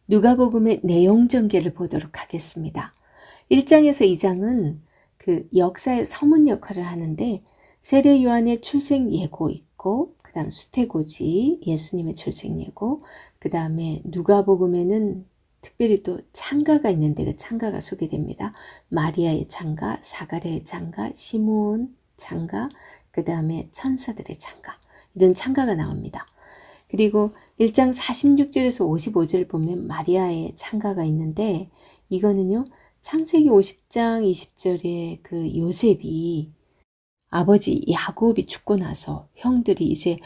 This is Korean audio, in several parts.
누가복음의 내용 전개를 보도록 하겠습니다. 1장에서 2장은 그 역사의 서문 역할을 하는데 세례 요한의 출생 예고 있고 그 다음 수태고지 예수님의 출생 예고 그 다음에 누가복음에는 특별히 또 창가가 있는데 그 창가가 소개됩니다. 마리아의 창가, 사가랴의 창가, 시므온 창가, 그 다음에 천사들의 창가 이런 창가가 나옵니다. 그리고 1장 46절에서 55절을 보면 마리아의 창가가 있는데 이거는요 창세기 50장 20절에 그 요셉이 아버지 야곱이 죽고 나서 형들이 이제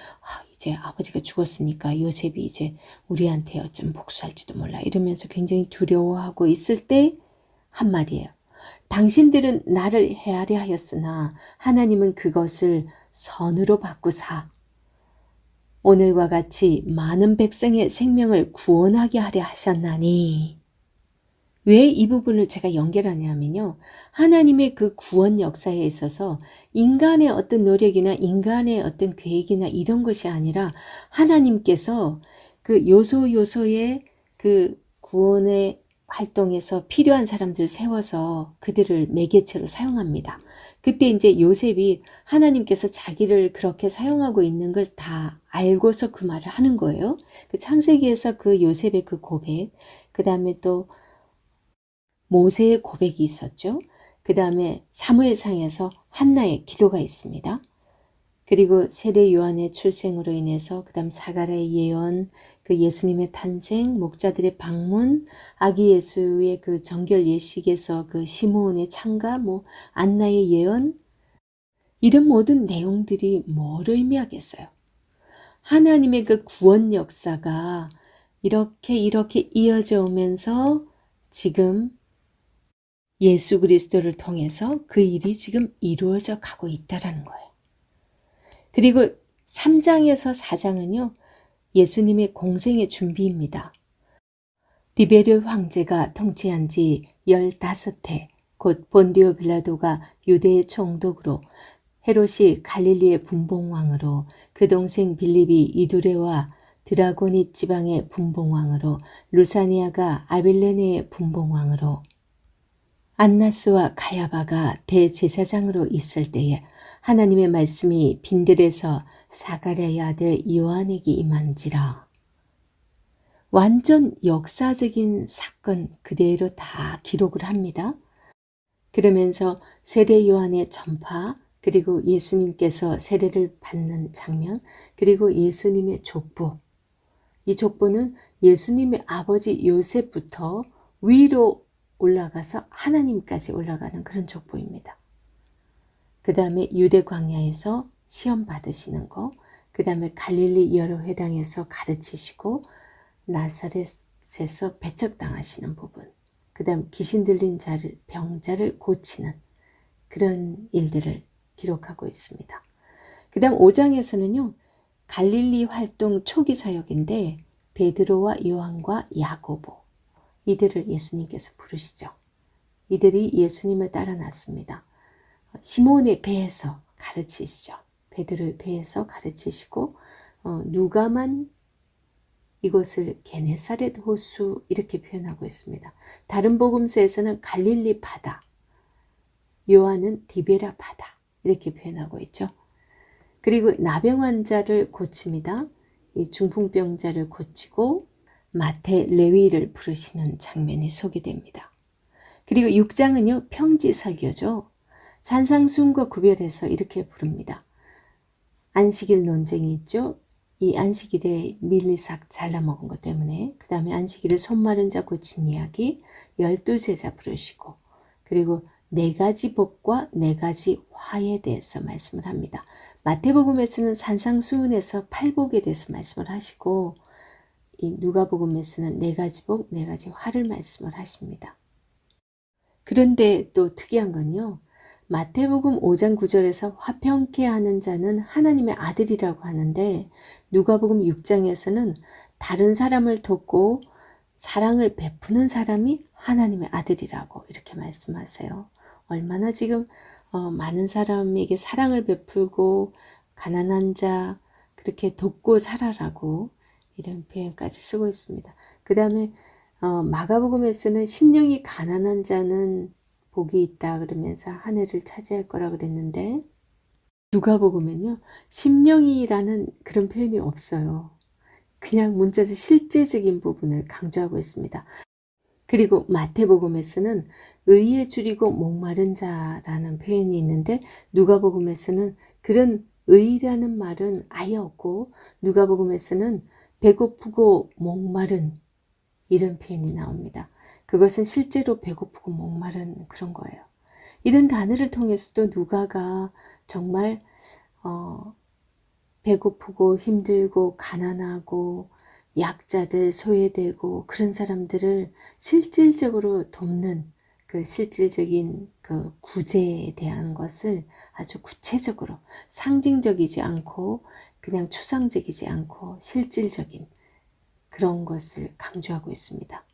아버지가 죽었으니까 요셉이 이제 우리한테 어쩜 복수할지도 몰라 이러면서 굉장히 두려워하고 있을 때 한 말이에요. 당신들은 나를 헤아려 하였으나 하나님은 그것을 선으로 바꾸사 오늘과 같이 많은 백성의 생명을 구원하게 하려 하셨나니. 왜 이 부분을 제가 연결하냐면요. 하나님의 그 구원 역사에 있어서 인간의 어떤 노력이나 인간의 어떤 계획이나 이런 것이 아니라 하나님께서 그 요소요소의 그 구원의 활동에서 필요한 사람들을 세워서 그들을 매개체로 사용합니다. 그때 이제 요셉이 하나님께서 자기를 그렇게 사용하고 있는 걸 다 알고서 그 말을 하는 거예요. 그 창세기에서 그 요셉의 그 고백, 그 다음에 또 모세의 고백이 있었죠. 그 다음에 사무엘상에서 한나의 기도가 있습니다. 그리고 세례 요한의 출생으로 인해서 그 다음 사가랴의 예언, 그 예수님의 탄생, 목자들의 방문, 아기 예수의 그 정결 예식에서 그 시므온의 창가, 안나의 예언 이런 모든 내용들이 뭐를 의미하겠어요? 하나님의 그 구원 역사가 이렇게 이어져 오면서 지금 예수 그리스도를 통해서 그 일이 지금 이루어져 가고 있다는 거예요. 그리고 3장에서 4장은요. 예수님의 공생의 준비입니다. 디베르 황제가 통치한 지 15해 곧 본디오 빌라도가 유대의 총독으로 헤롯이 갈릴리의 분봉왕으로 그 동생 빌립이 이두레와 드라고닛 지방의 분봉왕으로 루사니아가 아빌레네의 분봉왕으로 안나스와 가야바가 대제사장으로 있을 때에 하나님의 말씀이 빈들에서 사가랴의 아들 요한에게 임한지라. 완전 역사적인 사건 그대로 다 기록을 합니다. 그러면서 세례 요한의 전파 그리고 예수님께서 세례를 받는 장면 그리고 예수님의 족보 이 족보는 예수님의 아버지 요셉부터 위로 올라가서 하나님까지 올라가는 그런 족보입니다. 그 다음에 유대 광야에서 시험 받으시는 거, 그 다음에 갈릴리 여러 회당에서 가르치시고 나사렛에서 배척당하시는 부분, 그 다음 귀신 들린 병자를 고치는 그런 일들을 기록하고 있습니다. 그 다음 5장에서는요. 갈릴리 활동 초기 사역인데 베드로와 요한과 야고보 이들을 예수님께서 부르시죠. 이들이 예수님을 따라 났습니다. 시몬의 배에서 가르치시죠. 베드로의 배에서 가르치시고 누가만 이곳을 게네사렛 호수 이렇게 표현하고 있습니다. 다른 복음서에서는 갈릴리 바다, 요한은 디베라 바다 이렇게 표현하고 있죠. 그리고 나병 환자를 고칩니다. 이 중풍병자를 고치고 마태 레위를 부르시는 장면이 소개됩니다. 그리고 6장은요. 평지 설교죠. 산상수훈과 구별해서 이렇게 부릅니다. 안식일 논쟁이 있죠. 이 안식일에 밀리삭 잘라먹은 것 때문에 그 다음에 안식일에 손 마른 자 고친 이야기 12제자 부르시고 그리고 4가지 복과 4가지 화에 대해서 말씀을 합니다. 마태복음에서는 산상수훈에서 8복에 대해서 말씀을 하시고 이 누가복음에서는 4가지 복, 4가지 화를 말씀을 하십니다. 그런데 또 특이한 건요. 마태복음 5장 9절에서 화평케 하는 자는 하나님의 아들이라고 하는데 누가복음 6장에서는 다른 사람을 돕고 사랑을 베푸는 사람이 하나님의 아들이라고 이렇게 말씀하세요. 얼마나 지금 많은 사람에게 사랑을 베풀고 가난한 자 그렇게 돕고 살아라고 이런 표현까지 쓰고 있습니다. 그 다음에 마가복음에서는 심령이 가난한 자는 복이 있다 그러면서 하늘을 차지할 거라 그랬는데 누가복음은요 심령이라는 그런 표현이 없어요. 그냥 문자에서 실제적인 부분을 강조하고 있습니다. 그리고 마태복음에서는 의에 줄이고 목마른 자라는 표현이 있는데 누가복음에서는 그런 의라는 말은 아예 없고 누가복음에서는 배고프고 목마른 이런 표현이 나옵니다. 그것은 실제로 배고프고 목마른 그런 거예요. 이런 단어를 통해서도 누가가 정말 배고프고 힘들고 가난하고 약자들 소외되고 그런 사람들을 실질적으로 돕는 그 실질적인 그 구제에 대한 것을 아주 구체적으로 상징적이지 않고 그냥 추상적이지 않고 실질적인 그런 것을 강조하고 있습니다.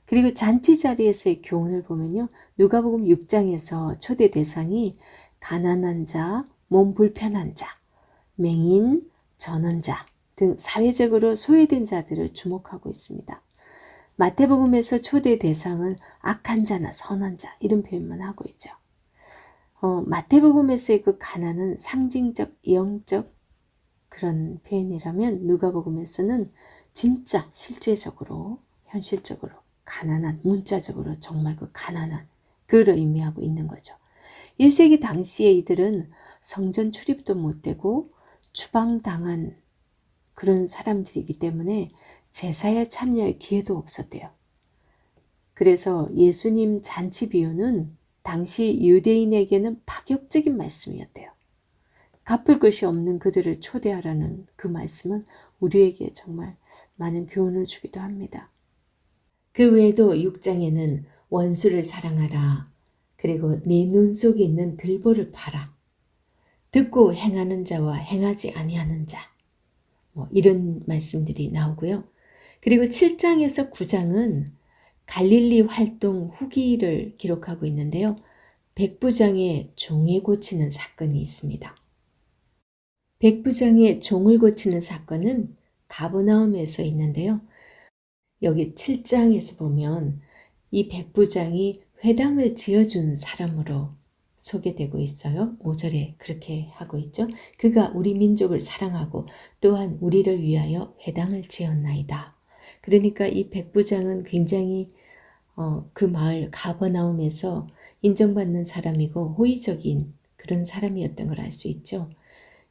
그리고 잔치 자리에서의 교훈을 보면요. 누가복음 6장에서 초대 대상이 가난한 자, 몸 불편한 자, 맹인, 전원자 등 사회적으로 소외된 자들을 주목하고 있습니다. 마태복음에서 초대 대상은 악한 자나 선한 자 이런 표현만 하고 있죠. 마태복음에서의 그 가난은 상징적, 영적 그런 표현이라면 누가복음에서는 진짜 실제적으로 현실적으로 가난한 문자적으로 정말 그 가난한 그를 의미하고 있는 거죠. 1세기 당시에 이들은 성전 출입도 못되고 추방당한 그런 사람들이기 때문에 제사에 참여할 기회도 없었대요. 그래서 예수님 잔치 비유는 당시 유대인에게는 파격적인 말씀이었대요. 갚을 것이 없는 그들을 초대하라는 그 말씀은 우리에게 정말 많은 교훈을 주기도 합니다. 그 외에도 6장에는 원수를 사랑하라. 그리고 네 눈 속에 있는 들보를 봐라. 듣고 행하는 자와 행하지 아니하는 자. 이런 말씀들이 나오고요. 그리고 7장에서 9장은 갈릴리 활동 후기를 기록하고 있는데요. 백부장의 종에 고치는 사건이 있습니다. 백부장의 종을 고치는 사건은 가버나움에서 있는데요. 여기 7장에서 보면 이 백부장이 회당을 지어준 사람으로 소개되고 있어요. 5절에 그렇게 하고 있죠. 그가 우리 민족을 사랑하고 또한 우리를 위하여 회당을 지었나이다. 그러니까 이 백부장은 굉장히 그 마을 가버나움에서 인정받는 사람이고 호의적인 그런 사람이었던 걸 알 수 있죠.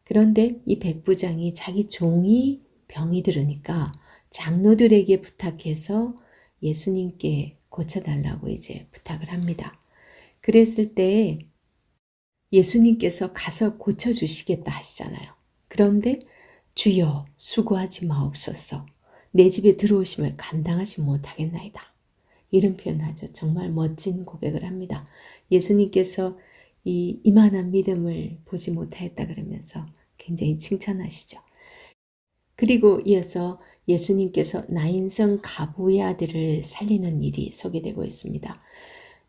그런데 이 백부장이 자기 종이 병이 들으니까 장로들에게 부탁해서 예수님께 고쳐달라고 이제 부탁을 합니다. 그랬을 때 예수님께서 가서 고쳐주시겠다 하시잖아요. 그런데 주여 수고하지 마옵소서 내 집에 들어오심을 감당하지 못하겠나이다. 이런 표현을 하죠. 정말 멋진 고백을 합니다. 예수님께서 이 이만한 믿음을 보지 못하였다 그러면서 굉장히 칭찬하시죠. 그리고 이어서 예수님께서 나인성 가부의 아들을 살리는 일이 소개되고 있습니다.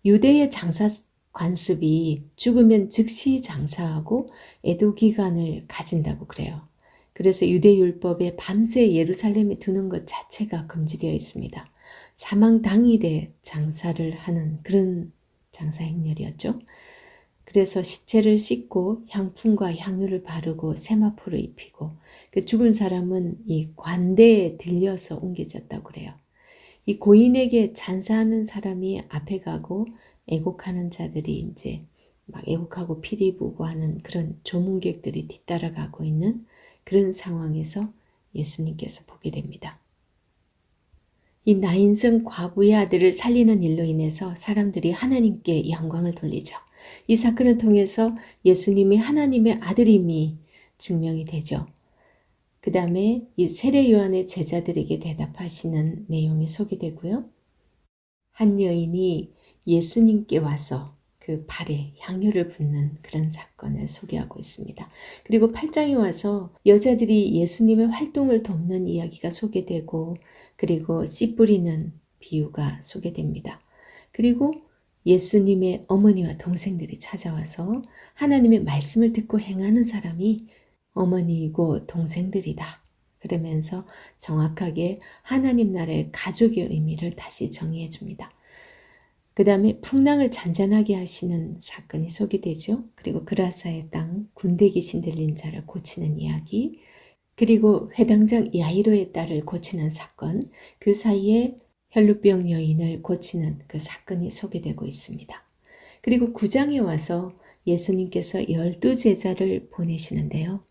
유대의 장사 관습이 죽으면 즉시 장사하고 애도 기간을 가진다고 그래요. 그래서 유대 율법에 밤새 예루살렘에 두는 것 자체가 금지되어 있습니다. 사망 당일에 장사를 하는 그런 장사 행렬이었죠. 그래서 시체를 씻고 향품과 향유를 바르고 세마포를 입히고 그 죽은 사람은 이 관대에 들려서 옮겨졌다고 그래요. 이 고인에게 잔사하는 사람이 앞에 가고 애곡하는 자들이 이제 막 애곡하고 피리 부고 하는 그런 조문객들이 뒤따라가고 있는 그런 상황에서 예수님께서 보게 됩니다. 이 나인성 과부의 아들을 살리는 일로 인해서 사람들이 하나님께 영광을 돌리죠. 이 사건을 통해서 예수님이 하나님의 아들임이 증명이 되죠. 그 다음에 이 세례 요한의 제자들에게 대답하시는 내용이 소개되고요. 한 여인이 예수님께 와서 그 발에 향유를 붓는 그런 사건을 소개하고 있습니다. 그리고 8장에 와서 여자들이 예수님의 활동을 돕는 이야기가 소개되고 그리고 씨 뿌리는 비유가 소개됩니다. 그리고 예수님의 어머니와 동생들이 찾아와서 하나님의 말씀을 듣고 행하는 사람이 어머니이고 동생들이다. 그러면서 정확하게 하나님 나라의 가족의 의미를 다시 정의해 줍니다. 그 다음에 풍랑을 잔잔하게 하시는 사건이 소개되죠. 그리고 그라사의 땅 군대 귀신 들린 자를 고치는 이야기, 그리고 회당장 야이로의 딸을 고치는 사건, 그 사이에 혈루병 여인을 고치는 그 사건이 소개되고 있습니다. 그리고 9장에 와서 예수님께서 12제자를 보내시는데요.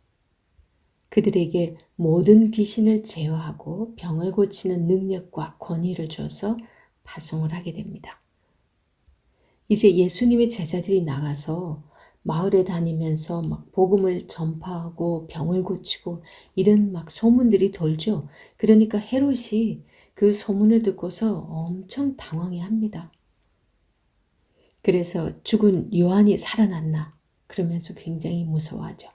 그들에게 모든 귀신을 제어하고 병을 고치는 능력과 권위를 줘서 파송을 하게 됩니다. 이제 예수님의 제자들이 나가서 마을에 다니면서 막 복음을 전파하고 병을 고치고 이런 막 소문들이 돌죠. 그러니까 헤롯이 그 소문을 듣고서 엄청 당황해 합니다. 그래서 죽은 요한이 살아났나 그러면서 굉장히 무서워하죠.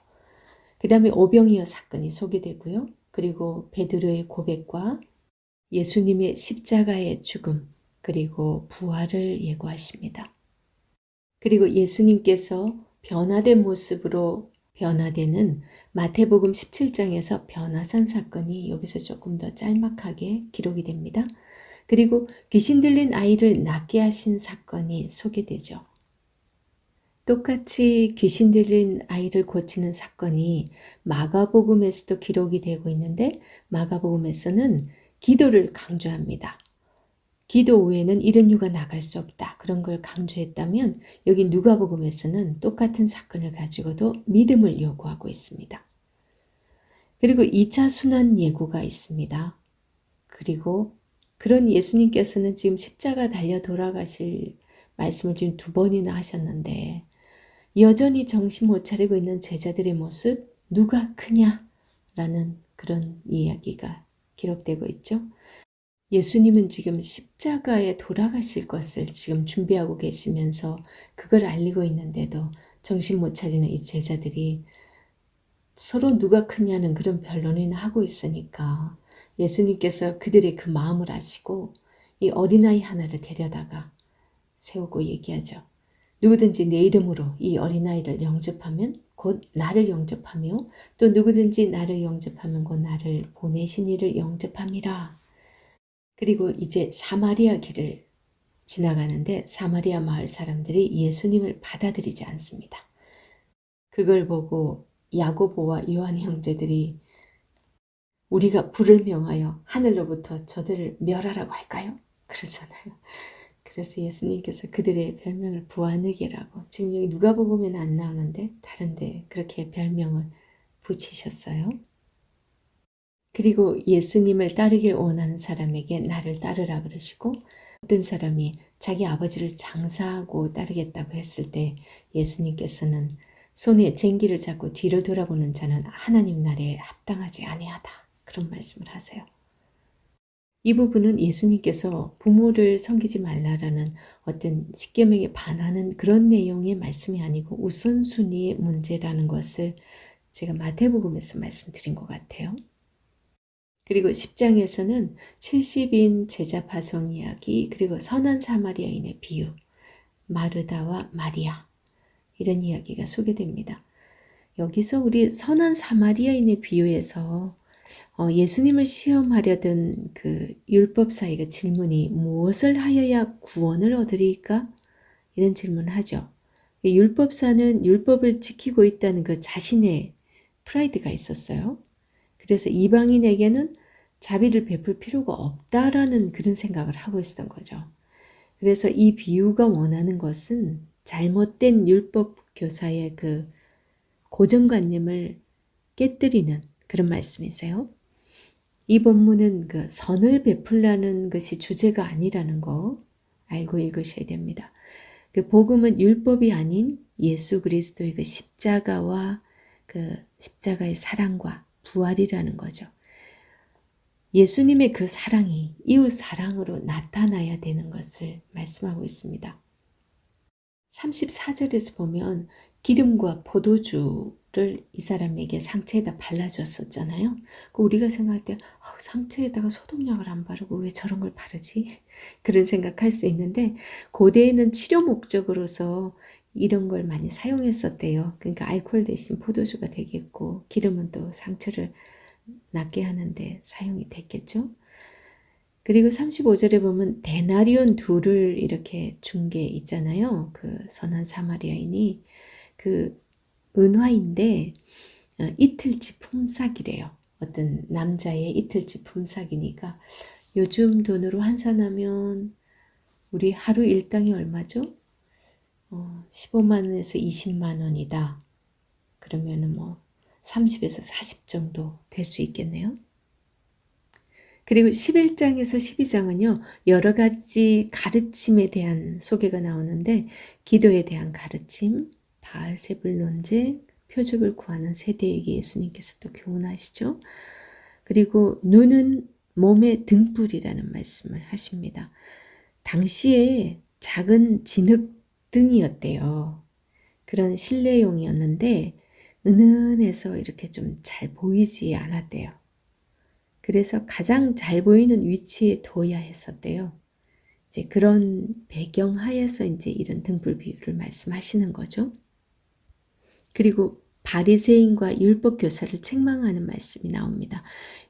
그 다음에 오병이어 사건이 소개되고요. 그리고 베드로의 고백과 예수님의 십자가의 죽음 그리고 부활을 예고하십니다. 그리고 예수님께서 변화된 모습으로 변화되는 마태복음 17장에서 변화산 사건이 여기서 조금 더 짤막하게 기록이 됩니다. 그리고 귀신 들린 아이를 낫게 하신 사건이 소개되죠. 똑같이 귀신 들린 아이를 고치는 사건이 마가복음에서도 기록이 되고 있는데 마가복음에서는 기도를 강조합니다. 기도 외에는 이런 유가 나갈 수 없다. 그런 걸 강조했다면 여기 누가복음에서는 똑같은 사건을 가지고도 믿음을 요구하고 있습니다. 그리고 2차 순환 예고가 있습니다. 그리고 그런 예수님께서는 지금 십자가 달려 돌아가실 말씀을 지금 2번이나 하셨는데 여전히 정신 못 차리고 있는 제자들의 모습 누가 크냐라는 그런 이야기가 기록되고 있죠. 예수님은 지금 십자가에 돌아가실 것을 지금 준비하고 계시면서 그걸 알리고 있는데도 정신 못 차리는 이 제자들이 서로 누가 크냐는 그런 변론을 하고 있으니까 예수님께서 그들의 그 마음을 아시고 이 어린아이 하나를 데려다가 세우고 얘기하죠. 누구든지 내 이름으로 이 어린아이를 영접하면 곧 나를 영접하며 또 누구든지 나를 영접하면 곧 나를 보내신 이를 영접함이라. 그리고 이제 사마리아 길을 지나가는데 사마리아 마을 사람들이 예수님을 받아들이지 않습니다. 그걸 보고 야고보와 요한 형제들이 우리가 불을 명하여 하늘로부터 저들을 멸하라고 할까요? 그러잖아요. 그래서 예수님께서 그들의 별명을 부하느개라고, 지금 여기 누가복음에는 안 나오는데 다른데 그렇게 별명을 붙이셨어요. 그리고 예수님을 따르길 원하는 사람에게 나를 따르라 그러시고, 어떤 사람이 자기 아버지를 장사하고 따르겠다고 했을 때 예수님께서는 손에 쟁기를 잡고 뒤를 돌아보는 자는 하나님 나라에 합당하지 아니하다, 그런 말씀을 하세요. 이 부분은 예수님께서 부모를 섬기지 말라라는 어떤 십계명에 반하는 그런 내용의 말씀이 아니고 우선순위의 문제라는 것을 제가 마태복음에서 말씀드린 것 같아요. 그리고 10장에서는 70인 제자 파송 이야기, 그리고 선한 사마리아인의 비유, 마르다와 마리아, 이런 이야기가 소개됩니다. 여기서 우리 선한 사마리아인의 비유에서 예수님을 시험하려던 그 율법사이가 질문이 무엇을 하여야 구원을 얻으리까? 이런 질문을 하죠. 율법사는 율법을 지키고 있다는 그 자신의 프라이드가 있었어요. 그래서 이방인에게는 자비를 베풀 필요가 없다라는 그런 생각을 하고 있었던 거죠. 그래서 이 비유가 원하는 것은 잘못된 율법 교사의 그 고정관념을 깨뜨리는 그런 말씀이세요. 이 본문은 그 선을 베풀라는 것이 주제가 아니라는 거 알고 읽으셔야 됩니다. 그 복음은 율법이 아닌 예수 그리스도의 그 십자가와 그 십자가의 사랑과 부활이라는 거죠. 예수님의 그 사랑이 이웃 사랑으로 나타나야 되는 것을 말씀하고 있습니다. 34절에서 보면 기름과 포도주를 이 사람에게 상처에다 발라줬었잖아요. 우리가 생각할 때 상처에다가 소독약을 안 바르고 왜 저런 걸 바르지? 그런 생각할 수 있는데 고대에는 치료 목적으로서 이런 걸 많이 사용했었대요. 그러니까 알코올 대신 포도주가 되겠고 기름은 또 상처를 낫게 하는데 사용이 됐겠죠. 그리고 35절에 보면 데나리온 둘을 이렇게 준 게 있잖아요. 그 선한 사마리아인이 그 은화인데 이틀치 품삯이래요. 어떤 남자의 이틀치 품삯이니까 요즘 돈으로 환산하면 우리 하루 일당이 얼마죠? 15만 원에서 20만 원이다. 그러면은 뭐 30에서 40 정도 될 수 있겠네요. 그리고 11장에서 12장은요, 여러 가지 가르침에 대한 소개가 나오는데, 기도에 대한 가르침, 바알세불 논제, 표적을 구하는 세대에게 예수님께서 또 교훈하시죠. 그리고 눈은 몸의 등불이라는 말씀을 하십니다. 당시에 작은 진흙등이었대요. 그런 실내용이었는데, 은은해서 이렇게 좀 잘 보이지 않았대요. 그래서 가장 잘 보이는 위치에 둬야 했었대요. 이제 그런 배경 하에서 이제 이런 등불 비유를 말씀하시는 거죠. 그리고 바리새인과 율법 교사를 책망하는 말씀이 나옵니다.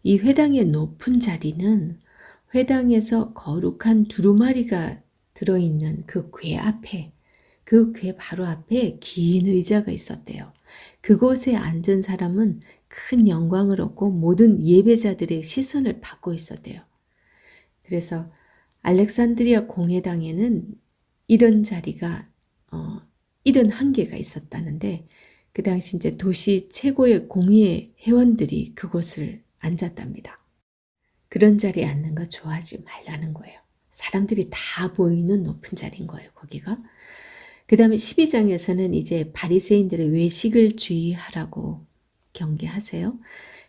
이 회당의 높은 자리는 회당에서 거룩한 두루마리가 들어있는 그 궤 앞에, 그 궤 바로 앞에 긴 의자가 있었대요. 그곳에 앉은 사람은 큰 영광을 얻고 모든 예배자들의 시선을 받고 있었대요. 그래서 알렉산드리아 공회당에는 이런 자리가 71개가 있었다는데 그 당시 이제 도시 최고의 공회 회원들이 그곳을 앉았답니다. 그런 자리에 앉는 거 좋아하지 말라는 거예요. 사람들이 다 보이는 높은 자리인 거예요, 거기가. 그 다음에 12장에서는 이제 바리새인들의 외식을 주의하라고 경계하세요.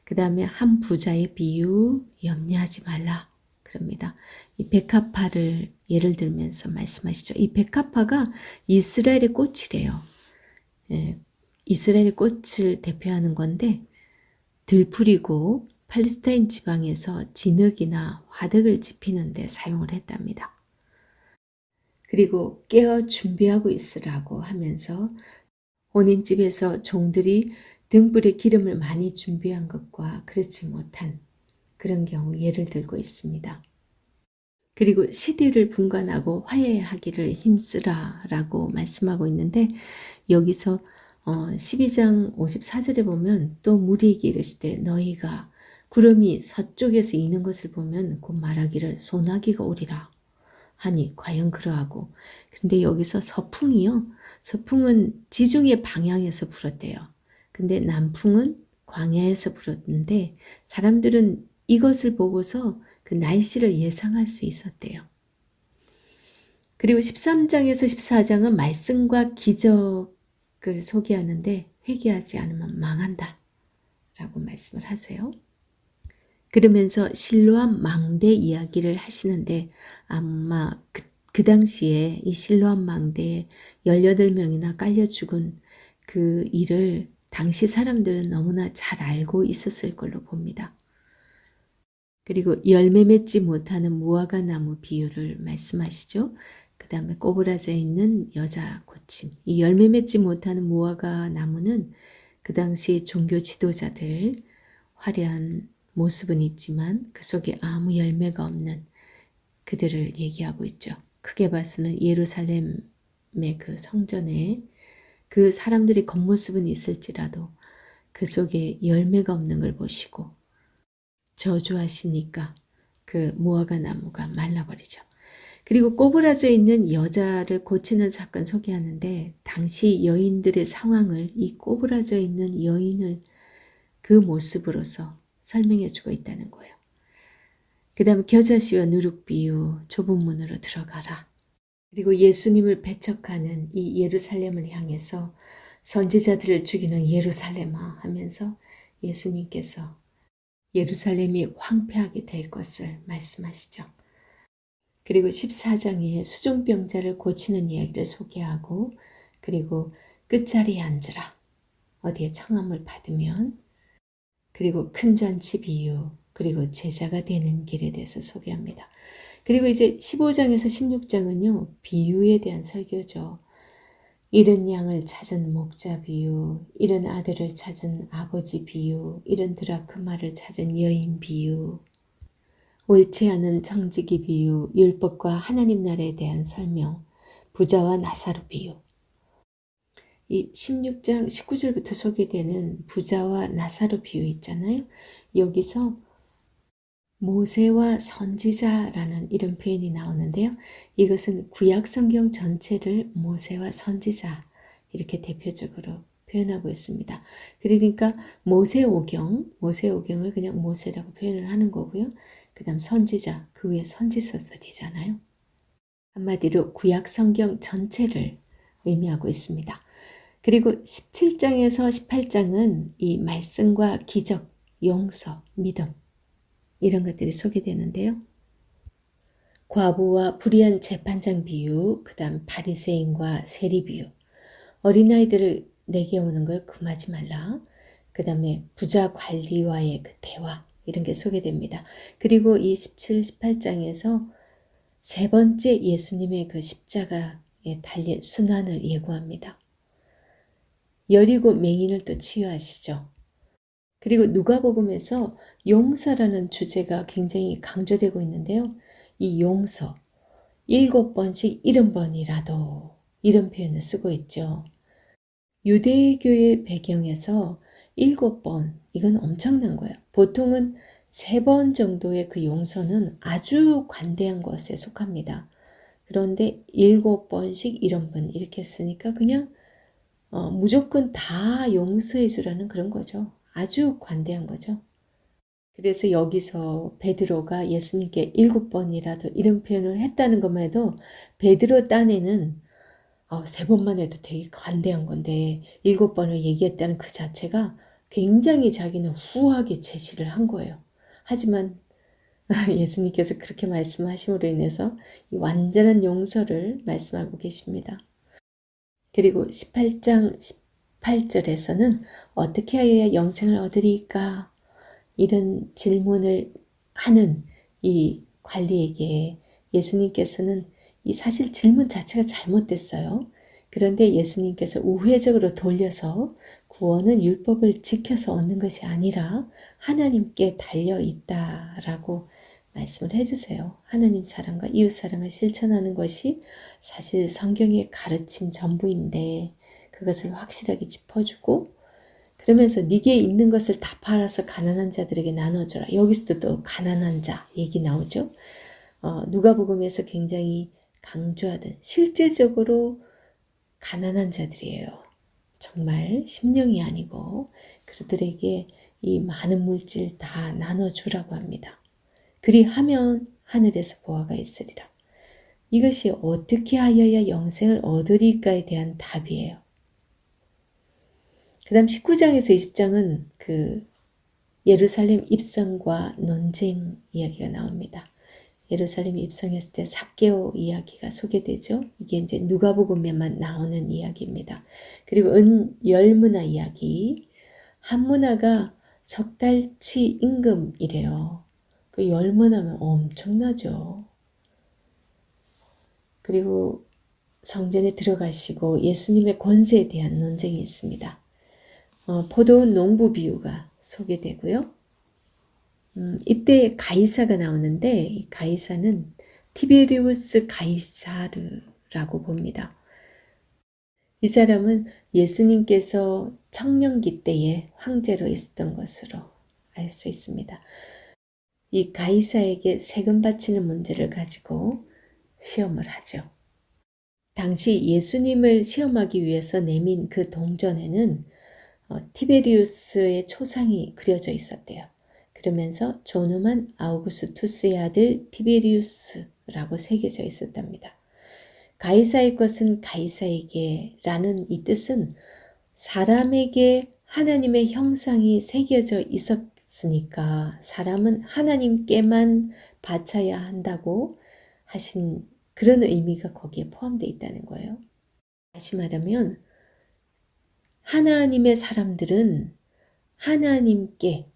그 다음에 한 부자의 비유 염려하지 말라 그럽니다. 이 백합화를 예를 들면서 말씀하시죠. 이 백합화가 이스라엘의 꽃이래요. 예, 이스라엘의 꽃을 대표하는 건데 들풀이고 팔레스타인 지방에서 진흙이나 화덕을 지피는 데 사용을 했답니다. 그리고 깨어 준비하고 있으라고 하면서 혼인집에서 종들이 등불에 기름을 많이 준비한 것과 그렇지 못한 그런 경우 예를 들고 있습니다. 그리고 시대를 분간하고 화해하기를 힘쓰라라고 말씀하고 있는데 여기서 12장 54절에 보면 또 무리에게 이르시되 너희가 구름이 서쪽에서 이는 것을 보면 곧 말하기를 소나기가 오리라 하니 과연 그러하고 근데 여기서 서풍이요. 서풍은 지중해 방향에서 불었대요. 근데 남풍은 광야에서 불었는데 사람들은 이것을 보고서 그 날씨를 예상할 수 있었대요. 그리고 13장에서 14장은 말씀과 기적을 소개하는데 회개하지 않으면 망한다 라고 말씀을 하세요. 그러면서 실로암 망대 이야기를 하시는데 아마 그 당시에 이 실로암 망대에 18명이나 깔려 죽은 그 일을 당시 사람들은 너무나 잘 알고 있었을 걸로 봅니다. 그리고 열매 맺지 못하는 무화과 나무 비유를 말씀하시죠. 그 다음에 꼬부라져 있는 여자 고침. 이 열매 맺지 못하는 무화과 나무는 그 당시 종교 지도자들 화려한 모습은 있지만 그 속에 아무 열매가 없는 그들을 얘기하고 있죠. 크게 봐서는 예루살렘의 그 성전에 그 사람들이 겉모습은 있을지라도 그 속에 열매가 없는 걸 보시고 저주하시니까 그 무화과 나무가 말라버리죠. 그리고 꼬부라져 있는 여자를 고치는 사건 소개하는데 당시 여인들의 상황을 이 꼬부라져 있는 여인을 그 모습으로서 설명해 주고 있다는 거예요. 그 다음에 겨자씨와 누룩 비유 좁은 문으로 들어가라. 그리고 예수님을 배척하는 이 예루살렘을 향해서 선지자들을 죽이는 예루살렘아 하면서 예수님께서 예루살렘이 황폐하게 될 것을 말씀하시죠. 그리고 14장에 수종병자를 고치는 이야기를 소개하고, 그리고 끝자리에 앉으라. 어디에 청함을 받으면, 그리고 큰 잔치 비유, 그리고 제자가 되는 길에 대해서 소개합니다. 그리고 이제 15장에서 16장은요, 비유에 대한 설교죠. 잃은 양을 찾은 목자 비유, 잃은 아들을 찾은 아버지 비유, 잃은 드라크마를 찾은 여인 비유, 옳지 않은 청지기 비유, 율법과 하나님 나라에 대한 설명, 부자와 나사로 비유. 이 16장 19절부터 소개되는 부자와 나사로 비유 있잖아요. 여기서 모세와 선지자라는 이런 표현이 나오는데요. 이것은 구약 성경 전체를 모세와 선지자 이렇게 대표적으로 표현하고 있습니다. 그러니까 모세오경을 그냥 모세라고 표현을 하는 거고요. 그 다음 선지자, 그 위에 선지서들이잖아요. 한마디로 구약 성경 전체를 의미하고 있습니다. 그리고 17장에서 18장은 이 말씀과 기적, 용서, 믿음 이런 것들이 소개되는데요. 과부와 불의한 재판장 비유, 그 다음 바리새인과 세리 비유, 어린아이들을 내게 오는 걸 금하지 말라, 그 다음에 부자 관리와의 그 대화 이런 게 소개됩니다. 그리고 이 17, 18장에서 세 번째 예수님의 그 십자가에 달린 순환을 예고합니다. 여리고 맹인을 또 치유하시죠. 그리고 누가복음에서 용서라는 주제가 굉장히 강조되고 있는데요. 이 용서, 7번씩 70번이라도 이런 표현을 쓰고 있죠. 유대교의 배경에서 7번, 이건 엄청난 거예요. 보통은 3번 정도의 그 용서는 아주 관대한 것에 속합니다. 그런데 7번씩 70번 이렇게 쓰니까 그냥 무조건 다 용서해 주라는 그런 거죠. 아주 관대한 거죠. 그래서 여기서 베드로가 예수님께 7번이라도 이런 표현을 했다는 것만 해도 베드로 딴에는 3번만 해도 되게 관대한 건데 7번을 얘기했다는 그 자체가 굉장히 자기는 후하게 제시를 한 거예요. 하지만 예수님께서 그렇게 말씀하심으로 인해서 이 완전한 용서를 말씀하고 계십니다. 그리고 18장 18절에서는 어떻게 하여야 영생을 얻으리까? 이런 질문을 하는 이 관리에게 예수님께서는 이 사실 질문 자체가 잘못됐어요. 그런데 예수님께서 우회적으로 돌려서 구원은 율법을 지켜서 얻는 것이 아니라 하나님께 달려 있다라고 말씀을 해주세요. 하나님 사랑과 이웃 사랑을 실천하는 것이 사실 성경의 가르침 전부인데 그것을 확실하게 짚어주고 그러면서 네게 있는 것을 다 팔아서 가난한 자들에게 나눠줘라. 여기서도 또 가난한 자 얘기 나오죠. 누가복음에서 굉장히 강조하던 실질적으로 가난한 자들이에요. 정말 심령이 아니고 그들에게 이 많은 물질 다 나눠주라고 합니다. 그리하면 하늘에서 보화가 있으리라. 이것이 어떻게 하여야 영생을 얻으리까에 대한 답이에요. 그 다음 19장에서 20장은 그 예루살렘 입성과 논쟁 이야기가 나옵니다. 예루살렘 입성했을 때 삭개오 이야기가 소개되죠. 이게 이제 누가복음에만 나오는 이야기입니다. 그리고 열문화 이야기. 한 문화가 석 달치 임금이래요. 그 열문하면 엄청나죠. 그리고 성전에 들어가시고 예수님의 권세에 대한 논쟁이 있습니다. 포도원 농부 비유가 소개되고요. 이때 가이사가 나오는데 이 가이사는 티베리우스 가이사르라고 봅니다. 이 사람은 예수님께서 청년기 때에 황제로 있었던 것으로 알 수 있습니다. 이 가이사에게 세금 바치는 문제를 가지고 시험을 하죠. 당시 예수님을 시험하기 위해서 내민 그 동전에는 티베리우스의 초상이 그려져 있었대요. 그러면서 존엄한 아우구스투스의 아들 티베리우스라고 새겨져 있었답니다. 가이사의 것은 가이사에게 라는 이 뜻은 사람에게 하나님의 형상이 새겨져 있었으니까 사람은 하나님께만 바쳐야 한다고 하신 그런 의미가 거기에 포함되어 있다는 거예요. 다시 말하면 하나님의 사람들은 하나님께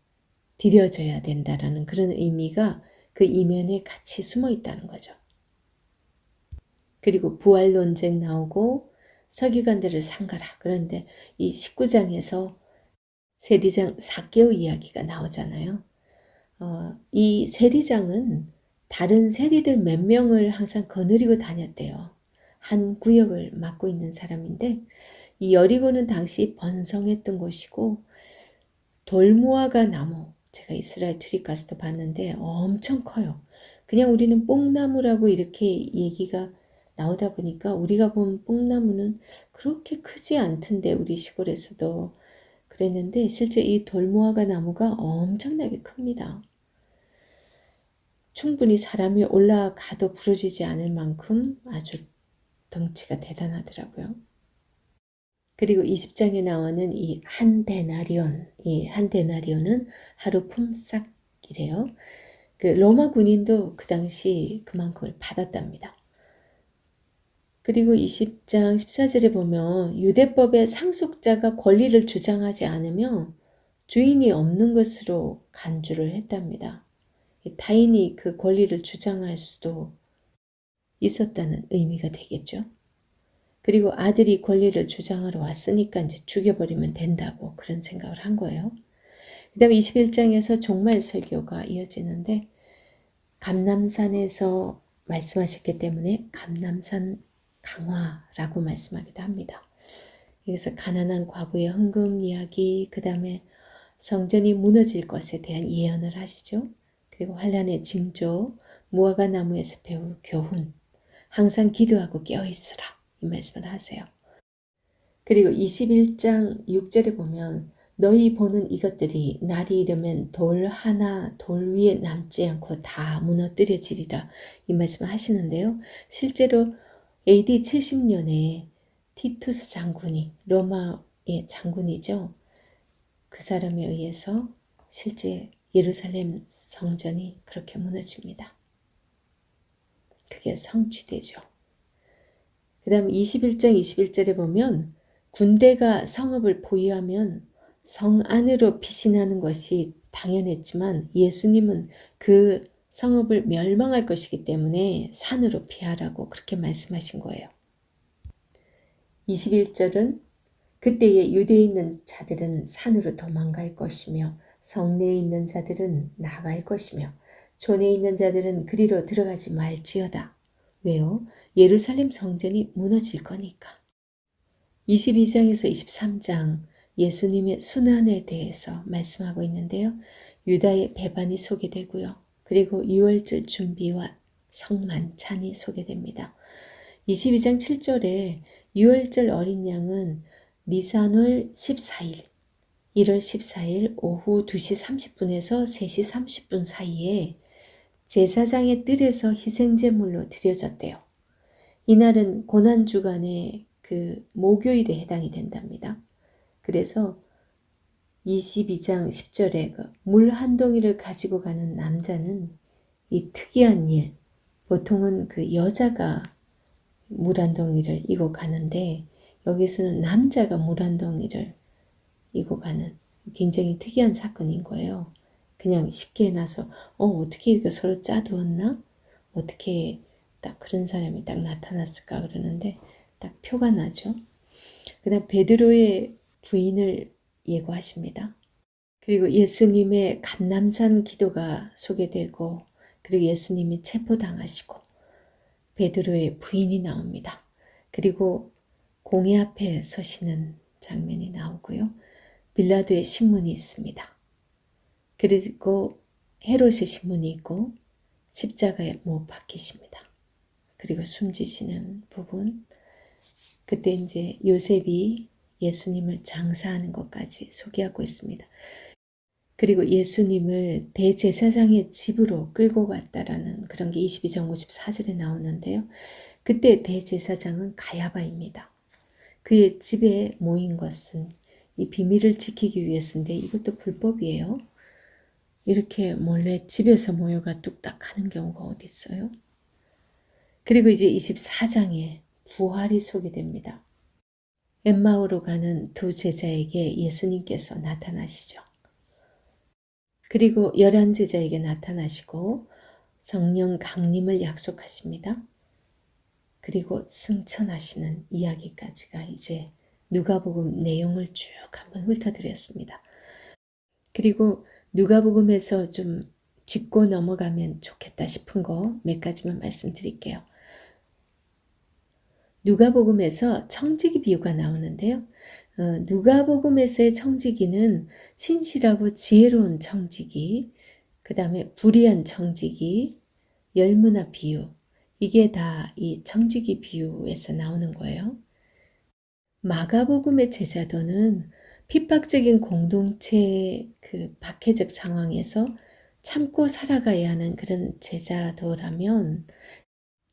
드려져야 된다라는 그런 의미가 그 이면에 같이 숨어 있다는 거죠. 그리고 부활 논쟁 나오고 서기관들을 상가라. 그런데 이 19장에서 세리장 삭개오 이야기가 나오잖아요. 이 세리장은 다른 세리들 몇 명을 항상 거느리고 다녔대요. 한 구역을 맡고 있는 사람인데 이 여리고는 당시 번성했던 곳이고 돌무화과 나무, 제가 이스라엘 트립 가서도 봤는데 엄청 커요. 그냥 우리는 뽕나무라고 이렇게 얘기가 나오다 보니까 우리가 본 뽕나무는 그렇게 크지 않던데 우리 시골에서도 그랬는데 실제 이 돌무화과 나무가 엄청나게 큽니다. 충분히 사람이 올라가도 부러지지 않을 만큼 아주 덩치가 대단하더라고요. 그리고 20장에 나오는 이 한 데나리온, 이 한 데나리온은 하루 품삯이래요. 그 로마 군인도 그 당시 그만큼을 받았답니다. 그리고 20장 14절에 보면 유대법의 상속자가 권리를 주장하지 않으면 주인이 없는 것으로 간주를 했답니다. 타인이 그 권리를 주장할 수도 있었다는 의미가 되겠죠. 그리고 아들이 권리를 주장하러 왔으니까 이제 죽여버리면 된다고 그런 생각을 한 거예요. 그 다음에 21장에서 종말 설교가 이어지는데 감람산에서 말씀하셨기 때문에 감람산 강화라고 말씀하기도 합니다. 여기서 가난한 과부의 헌금 이야기, 그 다음에 성전이 무너질 것에 대한 예언을 하시죠. 그리고 환란의 징조, 무화과 나무에서 배울 교훈, 항상 기도하고 깨어있으라 이 말씀을 하세요. 그리고 21장 6절에 보면 너희 보는 이것들이 날이 이르면 돌 하나 돌 위에 남지 않고 다 무너뜨려지리라 이 말씀을 하시는데요. 실제로 AD 70년에 티투스 장군이 로마의 장군이죠. 그 사람에 의해서 실제 예루살렘 성전이 그렇게 무너집니다. 그게 성취되죠. 그 다음 21장 21절에 보면 군대가 성읍을 보유하면 성 안으로 피신하는 것이 당연했지만 예수님은 그 성읍을 멸망할 것이기 때문에 산으로 피하라고 그렇게 말씀하신 거예요. 21절은 그때에 유대에 있는 자들은 산으로 도망갈 것이며 성내에 있는 자들은 나갈 것이며 촌에 있는 자들은 그리로 들어가지 말지어다. 왜요? 예루살렘 성전이 무너질 거니까. 22장에서 23장 예수님의 순환에 대해서 말씀하고 있는데요. 유다의 배반이 소개되고요. 그리고 유월절 준비와 성만찬이 소개됩니다. 22장 7절에 유월절 어린 양은 니산월 14일, 1월 14일 오후 2시 30분에서 3시 30분 사이에 제사장의 뜰에서 희생제물로 드려졌대요. 이날은 고난주간의 그 목요일에 해당이 된답니다. 그래서 22장 10절에 물 한 동이를 가지고 가는 남자는 이 특이한 일, 보통은 그 여자가 물 한 동이를 이고 가는데 여기서는 남자가 물 한 동이를 이고 가는 굉장히 특이한 사건인 거예요. 그냥 쉽게 해놔서 어떻게 이거 서로 짜두었나? 어떻게 딱 그런 사람이 딱 나타났을까 그러는데 딱 표가 나죠. 그 다음 베드로의 부인을 예고하십니다. 그리고 예수님의 감람산 기도가 소개되고 그리고 예수님이 체포당하시고 베드로의 부인이 나옵니다. 그리고 공회 앞에 서시는 장면이 나오고요. 빌라도의 신문이 있습니다. 그리고 헤롯의 신문이 있고 십자가에 못 박히십니다. 그리고 숨지시는 부분, 그때 이제 요셉이 예수님을 장사하는 것까지 소개하고 있습니다. 그리고 예수님을 대제사장의 집으로 끌고 갔다라는 그런 게 22장 54절에 나오는데요. 그때 대제사장은 가야바입니다. 그의 집에 모인 것은 이 비밀을 지키기 위해서인데 이것도 불법이에요. 이렇게 몰래 집에서 모여가 뚝딱 하는 경우가 어디 있어요? 그리고 이제 24장에 부활이 소개됩니다. 엠마오로 가는 두 제자에게 예수님께서 나타나시죠. 그리고 11제자에게 나타나시고 성령 강림을 약속하십니다. 그리고 승천하시는 이야기까지가 이제 누가복음 내용을 쭉 한번 훑어드렸습니다. 그리고 누가복음에서 좀 짚고 넘어가면 좋겠다 싶은 거 몇 가지만 말씀드릴게요. 누가복음에서 청지기 비유가 나오는데요. 누가복음에서의 청지기는 신실하고 지혜로운 청지기, 그 다음에 불의한 청지기, 열무나 비유, 이게 다 이 청지기 비유에서 나오는 거예요. 마가복음의 제자도는 핍박적인 공동체 그 박해적 상황에서 참고 살아가야 하는 그런 제자도라면,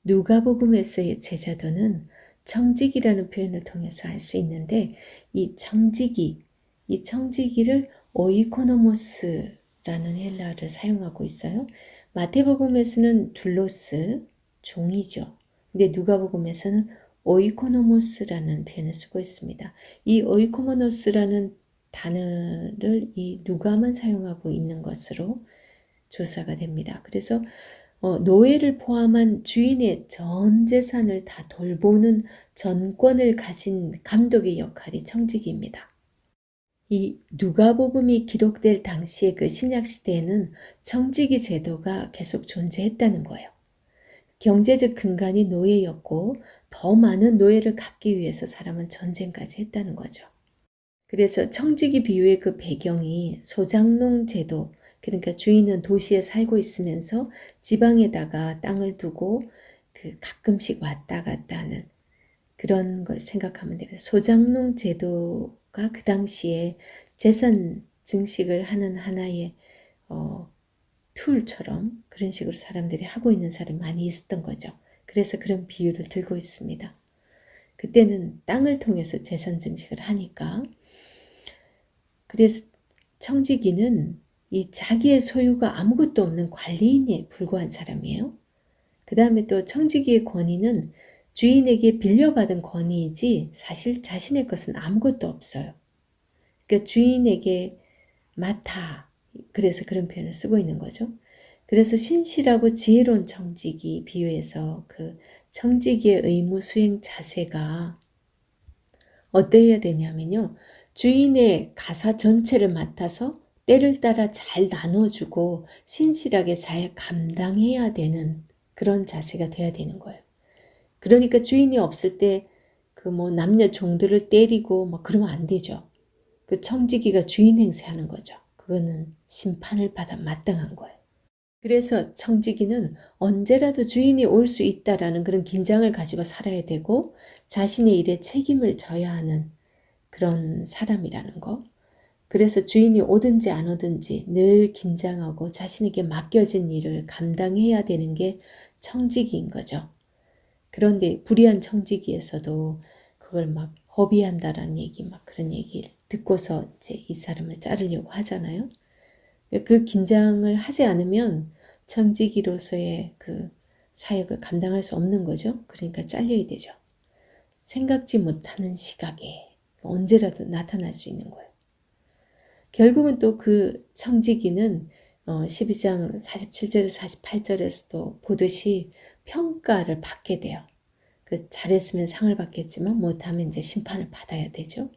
누가복음에서의 제자도는 청지기라는 표현을 통해서 알 수 있는데, 이 청지기를 오이코노모스라는 헬라어를 사용하고 있어요. 마태복음에서는 둘로스, 종이죠. 근데 누가복음에서는 오이코노모스라는 표현을 쓰고 있습니다. 이 오이코노모스라는 단어를 이 누가만 사용하고 있는 것으로 조사가 됩니다. 그래서 노예를 포함한 주인의 전 재산을 다 돌보는 전권을 가진 감독의 역할이 청지기입니다. 이 누가복음이 기록될 당시의 그 신약 시대에는 청지기 제도가 계속 존재했다는 거예요. 경제적 근간이 노예였고 더 많은 노예를 갖기 위해서 사람은 전쟁까지 했다는 거죠. 그래서 청지기 비유의 그 배경이 소장농 제도, 그러니까 주인은 도시에 살고 있으면서 지방에다가 땅을 두고 그 가끔씩 왔다 갔다 하는 그런 걸 생각하면 됩니다. 소장농 제도가 그 당시에 재산 증식을 하는 하나의 툴처럼 그런 식으로 사람들이 하고 있는 사람이 많이 있었던 거죠. 그래서 그런 비유를 들고 있습니다. 그때는 땅을 통해서 재산 증식을 하니까. 그래서 청지기는 이 자기의 소유가 아무것도 없는 관리인에 불과한 사람이에요. 그 다음에 또 청지기의 권위는 주인에게 빌려받은 권위이지 사실 자신의 것은 아무것도 없어요. 그러니까 주인에게 맡아. 그래서 그런 표현을 쓰고 있는 거죠. 그래서 신실하고 지혜로운 청지기 비유에서 그 청지기의 의무 수행 자세가 어때야 되냐면요. 주인의 가사 전체를 맡아서 때를 따라 잘 나눠주고 신실하게 잘 감당해야 되는 그런 자세가 돼야 되는 거예요. 그러니까 주인이 없을 때 그 뭐 남녀 종들을 때리고 뭐 그러면 안 되죠. 그 청지기가 주인 행세하는 거죠. 그거는 심판을 받아 마땅한 거예요. 그래서 청지기는 언제라도 주인이 올 수 있다라는 그런 긴장을 가지고 살아야 되고 자신의 일에 책임을 져야 하는 그런 사람이라는 거. 그래서 주인이 오든지 안 오든지 늘 긴장하고 자신에게 맡겨진 일을 감당해야 되는 게 청지기인 거죠. 그런데 불의한 청지기에서도 그걸 막 허비한다라는 얘기, 막 그런 얘기를 듣고서 이제 이 사람을 자르려고 하잖아요. 그 긴장을 하지 않으면 청지기로서의 그 사역을 감당할 수 없는 거죠. 그러니까 잘려야 되죠. 생각지 못하는 시각에 언제라도 나타날 수 있는 거예요. 결국은 또 그 청지기는 12장 47절 48절에서도 보듯이 평가를 받게 돼요. 그 잘했으면 상을 받겠지만 못하면 이제 심판을 받아야 되죠.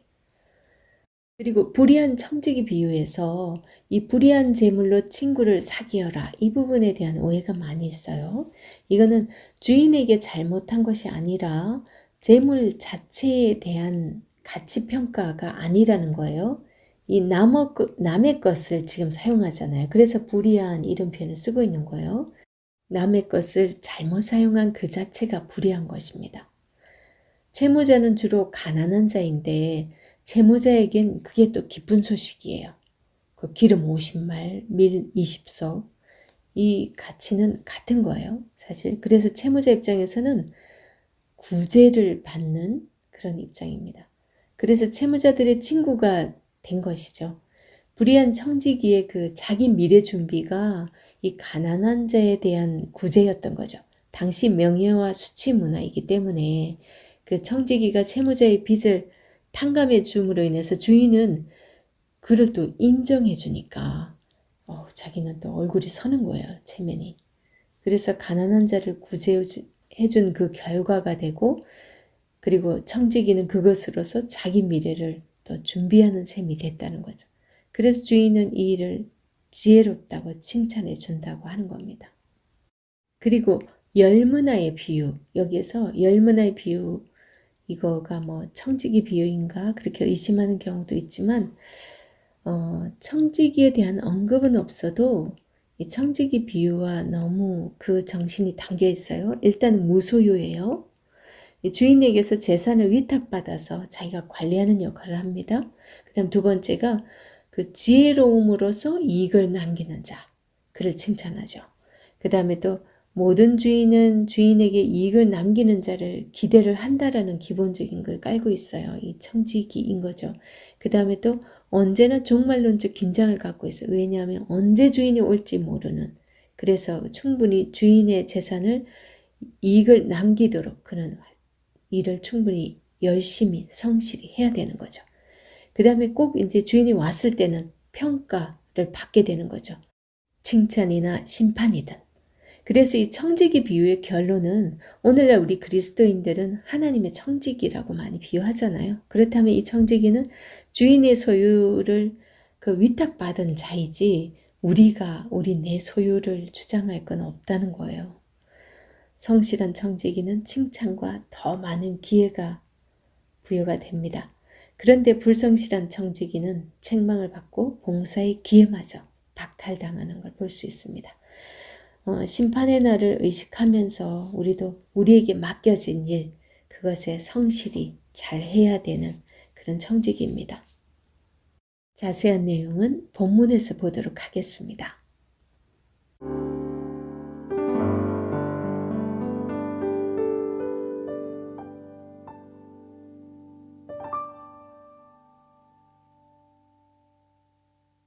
그리고 불의한 청지기 비유에서 이 불의한 재물로 친구를 사귀어라, 이 부분에 대한 오해가 많이 있어요. 이거는 주인에게 잘못한 것이 아니라 재물 자체에 대한 가치평가가 아니라는 거예요. 이 남의 것을 지금 사용하잖아요. 그래서 불의한 이런 표현을 쓰고 있는 거예요. 남의 것을 잘못 사용한 그 자체가 불의한 것입니다. 채무자는 주로 가난한 자인데 채무자에겐 그게 또 기쁜 소식이에요. 그 기름 50말, 밀 20석, 이 가치는 같은 거예요. 사실 그래서 채무자 입장에서는 구제를 받는 그런 입장입니다. 그래서 채무자들의 친구가 된 것이죠. 불의한 청지기의 그 자기 미래 준비가 이 가난한 자에 대한 구제였던 거죠. 당시 명예와 수치 문화이기 때문에 그 청지기가 채무자의 빚을 탕감해 줌으로 인해서 주인은 그를 또 인정해 주니까 자기는 또 얼굴이 서는 거예요. 체면이. 그래서 가난한 자를 구제해 준 그 결과가 되고, 그리고 청지기는 그것으로서 자기 미래를 또 준비하는 셈이 됐다는 거죠. 그래서 주인은 이 일을 지혜롭다고 칭찬해 준다고 하는 겁니다. 그리고 열문화의 비유, 여기에서 열문화의 비유, 이거가 뭐 청지기 비유인가 그렇게 의심하는 경우도 있지만 청지기에 대한 언급은 없어도 이 청지기 비유와 너무 그 정신이 담겨 있어요. 일단은 무소유예요. 주인에게서 재산을 위탁받아서 자기가 관리하는 역할을 합니다. 그 다음 두 번째가 그 지혜로움으로써 이익을 남기는 자, 그를 칭찬하죠. 그 다음에 또 모든 주인은 주인에게 이익을 남기는 자를 기대를 한다라는 기본적인 걸 깔고 있어요. 이 청지기인 거죠. 그 다음에 또 언제나 종말론적 긴장을 갖고 있어요. 왜냐하면 언제 주인이 올지 모르는, 그래서 충분히 주인의 재산을 이익을 남기도록 그런 일을 충분히 열심히 성실히 해야 되는 거죠. 그 다음에 꼭 이제 주인이 왔을 때는 평가를 받게 되는 거죠. 칭찬이나 심판이든. 그래서 이 청지기 비유의 결론은 오늘날 우리 그리스도인들은 하나님의 청지기라고 많이 비유하잖아요. 그렇다면 이 청지기는 주인의 소유를 그 위탁받은 자이지 우리 내 소유를 주장할 건 없다는 거예요. 성실한 청지기는 칭찬과 더 많은 기회가 부여가 됩니다. 그런데 불성실한 청지기는 책망을 받고 봉사의 기회마저 박탈당하는 걸 볼 수 있습니다. 심판의 날을 의식하면서 우리도 우리에게 맡겨진 일, 그것에 성실히 잘 해야 되는 그런 청지기입니다. 자세한 내용은 본문에서 보도록 하겠습니다.